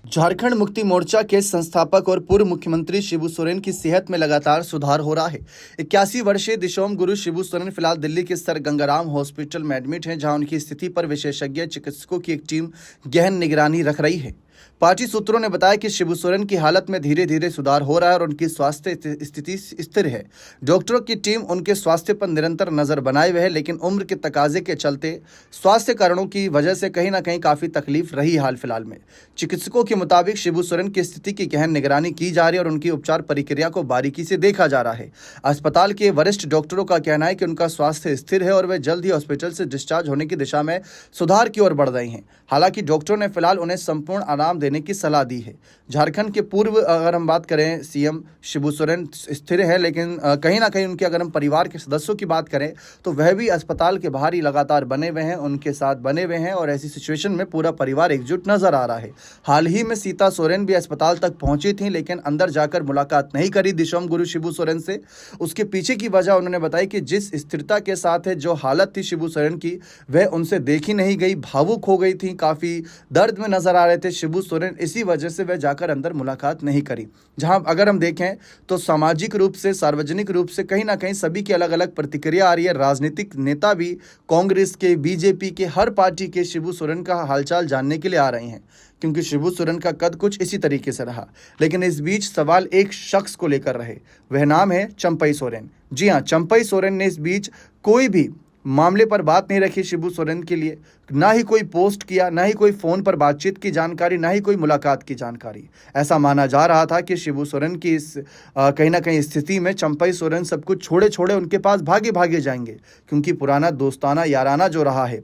झारखंड मुक्ति मोर्चा के संस्थापक और पूर्व मुख्यमंत्री शिबू सोरेन की सेहत में लगातार सुधार हो रहा है। 81 वर्षीय दिशोम गुरु शिबू सोरेन फिलहाल दिल्ली के सर गंगाराम हॉस्पिटल में एडमिट हैं, जहां उनकी स्थिति पर विशेषज्ञ चिकित्सकों की एक टीम गहन निगरानी रख रही है। पार्टी सूत्रों ने बताया कि शिबू सोरेन की हालत में धीरे धीरे सुधार हो रहा है और उनकी स्वास्थ्य स्थिति स्थिर है। डॉक्टरों की टीम उनके स्वास्थ्य पर निरंतर नजर बनाए हुए है, लेकिन उम्र के तकाजे के चलते स्वास्थ्य कारणों की वजह से कहीं ना कहीं काफी तकलीफ रही हाल फिलहाल में। चिकित्सकों के मुताबिक शिबू सोरेन की स्थिति की गहन निगरानी की जा रही है और उनकी उपचार प्रक्रिया को बारीकी से देखा जा रहा है। अस्पताल के वरिष्ठ डॉक्टरों का कहना है कि उनका स्वास्थ्य स्थिर है और वे जल्द ही हॉस्पिटल से डिस्चार्ज होने की दिशा में सुधार की ओर बढ़ रहे हैं। हालांकि डॉक्टरों ने फिलहाल उन्हें संपूर्ण आराम देने की सलाह दी है। झारखंड के पूर्व अगर हम बात करें सीएम शिबू सोरेन स्थिर है, लेकिन कहीं ना कहीं उनके अगर हम परिवार के सदस्यों की बात करें तो वह भी अस्पताल के बाहर ही लगातार बने हुए हैं, उनके साथ बने हुए हैं और ऐसी सिचुएशन में पूरा परिवार एकजुट नजर आ रहा है। हाल ही में सीता सोरेन भी अस्पताल तक पहुंची थी, लेकिन अंदर जाकर मुलाकात नहीं करी दिशोम गुरु शिबू सोरेन से। उसके पीछे की वजह उन्होंने बताई कि जिस स्थिरता के साथ है, जो हालत थी शिबू सोरेन की, वह उनसे देखी नहीं गई, भावुक हो गई थी, काफी दर्द में नजर आ रहे थे शिबू सोरेन। इसी वजह से वह जाकर अंदर मुलाकात नहीं करी। जहां अगर हम देखें तो सामाजिक रूप से, सार्वजनिक रूप से कहीं ना कहीं सभी की अलग अलग प्रतिक्रिया आ रही है। राजनीतिक नेता भी कांग्रेस के, बीजेपी के, हर पार्टी के शिबू सोरेन का हालचाल जानने के लिए आ रहे हैं, क्योंकि शिबू सोरेन का कद कुछ इसी तरीके से रहा। लेकिन इस बीच सवाल एक शख्स को लेकर रहे, वह नाम है चंपई सोरेन। जी हां, चंपई सोरेन ने इस बीच कोई भी मामले पर बात नहीं रखी शिबू सोरेन के लिए, ना ही कोई पोस्ट किया, ना ही कोई फोन पर बातचीत की जानकारी, ना ही कोई मुलाकात की जानकारी। ऐसा माना जा रहा था कि शिबू सोरेन की इस कहीं ना कहीं स्थिति में चंपई सोरेन सब कुछ छोड़े छोड़े उनके पास भागे भागे जाएंगे, क्योंकि पुराना दोस्ताना याराना जो रहा है,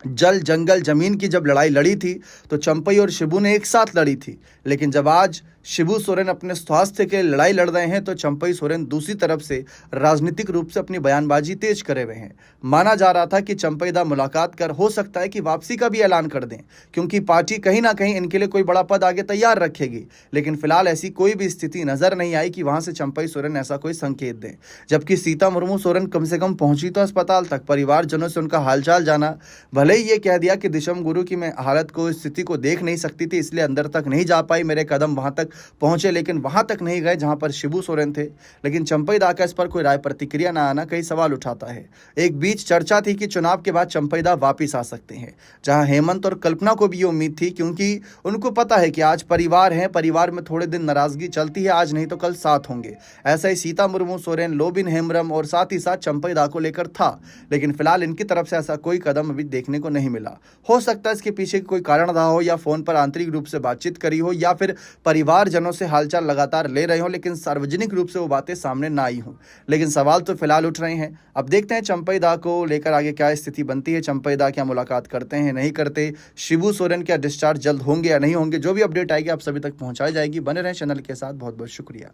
जल जंगल जमीन की जब लड़ाई लड़ी थी तो चंपई और शिबू ने एक साथ लड़ी थी। लेकिन जब आज शिबू सोरेन अपने स्वास्थ्य के लड़ाई लड़ रहे हैं तो चंपई सोरेन दूसरी तरफ से राजनीतिक रूप से अपनी बयानबाजी तेज करे हुए हैं। माना जा रहा था कि चंपई दा मुलाकात कर हो सकता है कि वापसी का भी ऐलान कर दें, क्योंकि पार्टी कहीं ना कहीं इनके लिए कोई बड़ा पद आगे तैयार रखेगी। लेकिन फिलहाल ऐसी कोई भी स्थिति नजर नहीं आई कि वहां से चंपई सोरेन ऐसा कोई संकेत दें। जबकि सीता मुर्मू सोरेन कम से कम पहुंची तो अस्पताल तक, परिवारजनों से उनका हालचाल जाना। भले ही ये कह दिया कि दिशम गुरु की मैं हालत को, स्थिति को देख नहीं सकती थी, इसलिए अंदर तक नहीं जा पाई, मेरे कदम वहां तक पहुंचे, लेकिन वहां तक नहीं गए जहां पर शिबू सोरेन थे। लेकिन चंपई दा का इस पर कोई राय प्रतिक्रिया ना आना कई सवाल उठाता है। एक बीच चर्चा थी कि चुनाव के बाद चंपई दा वापिस आ सकते हैं, जहां हेमंत और कल्पना को भी ये उम्मीद थी, क्योंकि उनको पता है कि आज परिवार है, परिवार में थोड़े दिन नाराजगी चलती है, आज नहीं तो कल साथ होंगे। ऐसा ही सीता मुर्मू सोरेन, लोबिन हेम्ब्रम और साथ ही साथ चंपई दा को लेकर था। लेकिन फिलहाल इनकी तरफ से ऐसा कोई कदम अभी देखने को नहीं मिला। हो सकता है इसके पीछे कोई कारण रहा हो, या फोन पर आंतरिक रूप से बातचीत करी हो, या फिर परिवारजनों से हालचाल लगातार ले रहे हो, लेकिन सार्वजनिक रूप से वो बातें सामने ना आई हो। लेकिन सवाल तो फिलहाल उठ रहे हैं। अब देखते हैं चंपई दा को लेकर आगे क्या स्थिति बनती है। चंपई दा क्या मुलाकात करते हैं, नहीं करते, शिबू सोरेन क्या डिस्चार्ज जल्द होंगे या नहीं होंगे, जो भी अपडेट आएगी आप सभी तक पहुंचाई जाएगी। बने रहें चैनल के साथ। बहुत बहुत शुक्रिया।